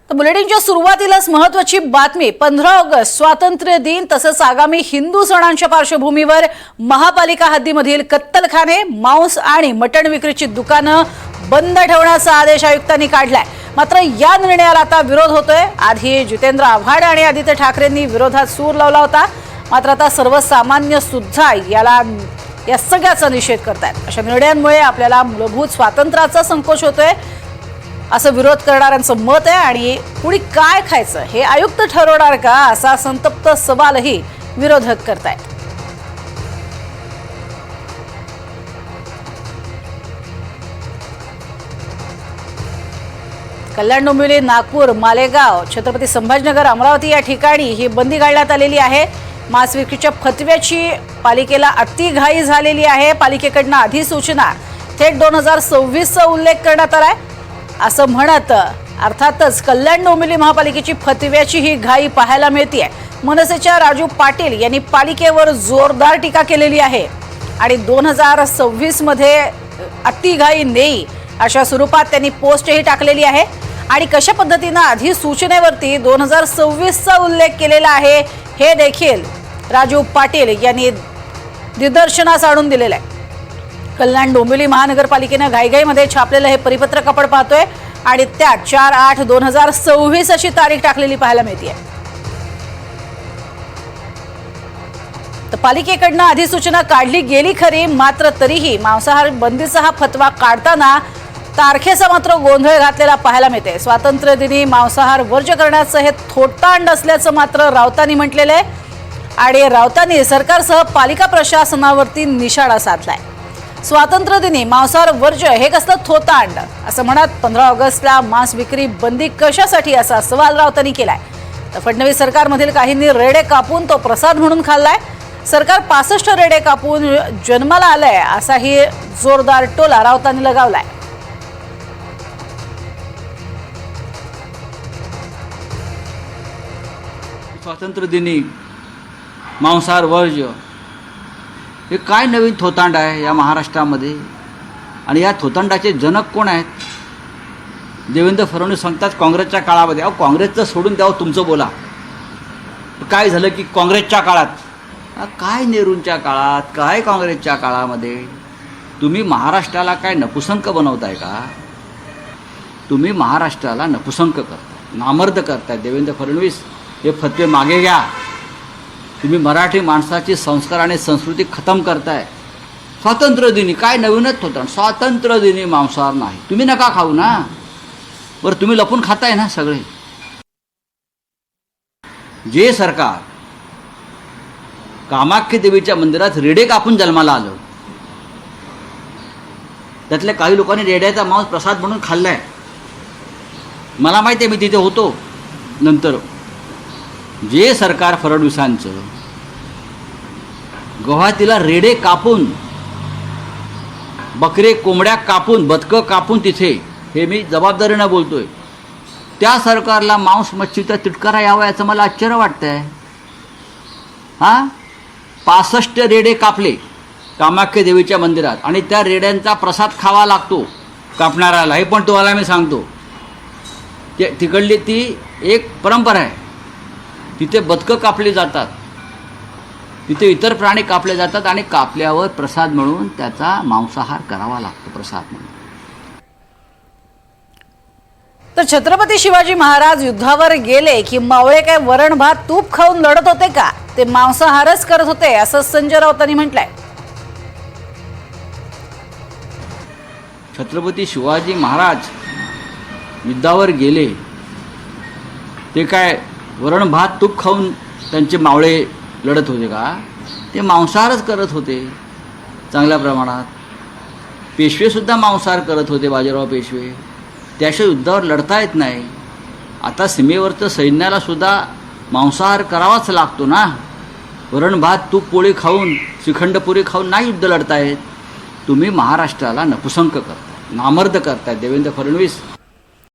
तर बुलेटिनच्या सुरुवातीलाच महत्त्वाची बातमी 15 ऑगस्ट स्वातंत्र्य दिन तसंच आगामी हिंदू सणांच्या पार्श्वभूमीवर महापालिका हद्दीमधील कत्तलखाने, मांस आणि मटण विक्रीची दुकानं बंद ठेवण्याचा आदेश आयुक्तांनी काढलाय। मात्र या निर्णयाला आता विरोध होतोय। आधी जितेंद्र आव्हाड आणि आदित्य ठाकरेंनी विरोधात सूर लावला होता, मात्र आता सर्वसामान्य सुद्धा या सगळ्याचा निषेध करतायत। अशा निर्णयांमुळे आपल्याला मूलभूत स्वातंत्र्याचा संकोच होतोय असं विरोध करणाऱ्यांचं मत आहे आणि पुढे काय खायचं हे आयुक्त ठरवणार का असा संतप्त सवालही विरोधक करतायत। कल्याण, डोंबिवली, नागपूर, मालेगाव, छत्रपती संभाजीनगर, अमरावती या ठिकाणी ही बंदी घालण्यात आलेली आहे। मांस विक्रीच्या फतव्याची पालिकेला अतिघाई झालेली आहे। पालिकेकडून अधिसूचना थेट 2026चा उल्लेख करण्यात आलाय असं म्हणत अर्थातच कल्याण, डोंबिवली महापालिकेची फतव्याची ही घाई पाहायला मिळते। मनसेच्या राजू पाटील यांनी पालिकेवर जोरदार टीका केलेली आहे आणि 2026 मध्ये अतिघाई नेई अशा स्वरूपात त्यांनी पोस्टही टाकलेली आहे आणि कशा पद्धतीने अधिसूचनेवरती 2026चा उल्लेख केलेला आहे हे देखील राजू पाटील यांनी निदर्शनास आणून दिलेलं आहे। कल्याण, डोंबिवली महानगरपालिकेने घाईघाईमध्ये छापलेलं हे परिपत्रक आपण पाहतोय आणि त्यात 4/8/2026 अशी तारीख टाकलेली पाहायला मिळते। तर पालिकेकडून अधिसूचना काढली गेली खरी, मात्र तरीही मांसाहार बंदीचा हा फतवा काढताना तारखेचा मात्र गोंधळ घातलेला पाहायला मिळते। स्वातंत्र्य दिनी मांसाहार वर्ज्य करण्याचं हे थोटांड असल्याचं मात्र राऊतांनी म्हटलेलं आहे आणि राऊतांनी सरकारसह पालिका प्रशासनावरती निशाणा साधलाय। स्वातंत्र्य दिनी मांसाहार वर्ज्य हे कसलं थोतांड असं म्हणत 15 ऑगस्टला मांस विक्री बंदी कशासाठी असा सवाल राऊतांनी केलाय। तर फडणवीस सरकारमधील काहींनी रेडे कापून तो प्रसाद म्हणून खाल्लाय। सरकार 65 रेडे कापून जन्माला आलंय असाही जोरदार टोला राऊतांनी लगावलाय। स्वातंत्र्य दिनी मांसाहार वर्ज्य हे काय नवीन थोतांड आहे या महाराष्ट्रामध्ये आणि या थोतांडाचे जनक कोण आहेत? देवेंद्र फडणवीस सांगतात काँग्रेसच्या काळामध्ये। अहो, काँग्रेसचं सोडून द्यावं, तुमचं बोला। काय झालं की काँग्रेसच्या काळात काय, नेहरूंच्या काळात काय, काँग्रेसच्या काळामध्ये तुम्ही महाराष्ट्राला काय नपुसंक बनवताय का? तुम्ही महाराष्ट्राला नपुसंक करताय, नामर्द करताय। देवेंद्र फडणवीस हे फतवे मागे घ्या। तुम्ही मराठी माणसाची संस्कार आणि संस्कृती खतम करताय। स्वातंत्र्य दिनी काय नवीनच होतं, स्वातंत्र्य दिनी मांसाहार नाही, तुम्ही नका खाऊ ना। बरं, तुम्ही लपून खाताय ना सगळे। जे सरकार कामाख्या देवीच्या मंदिरात रेडे कापून जन्माला आलं, त्यातल्या काही लोकांनी रेड्याचा मांस प्रसाद म्हणून खाल्लाय। मला माहिती आहे, मी तिथे होतो। नंतर जे सरकार फडणवीसांचं गुवाहाटीला रेडे कापून, बकरे कोंबड्या कापून, बदकं कापून तिथे, हे मी जबाबदारीनं बोलतोय, त्या सरकारला मांस मच्छीचा तिटकारा यावा याचं मला आश्चर्य वाटतंय। 65 रेडे कापले कामाख्या देवीच्या मंदिरात आणि त्या रेड्यांचा प्रसाद खावा लागतो कापणाऱ्याला। हे पण तुम्हाला मी सांगतो, तिकडली ती एक परंपरा आहे। तिथे बदकं कापली जातात, तिथे इतर प्राणी कापले जातात आणि कापल्यावर प्रसाद म्हणून त्याचा मांसाहार करावा लागतो, प्रसाद म्हणून। तर छत्रपती शिवाजी महाराज युद्धावर गेले की मावळे काय वरण भात तूप खाऊन लढत होते का? ते मांसाहारच करत होते असं संजय राऊतांनी म्हटलंय। छत्रपती शिवाजी महाराज युद्धावर गेले, ते काय वरण भात तूप खाऊन त्यांचे मावळे लढत होते का? ते मांसाहारच करत होते चांगल्या प्रमाणात। पेशवेसुद्धा मांसाहार करत होते, बाजीराव पेशवे। त्याशिवाय युद्धावर लढता येत नाही। आता सीमेवरचं सैन्याला सुद्धा मांसाहार करावाच लागतो ना। वरण भात तूप पोळी खाऊन, श्रीखंडपुरी खाऊन नाही युद्ध लढतायत। तुम्ही महाराष्ट्राला नपुसंक करताय, नामर्द करताय। देवेंद्र फडणवीस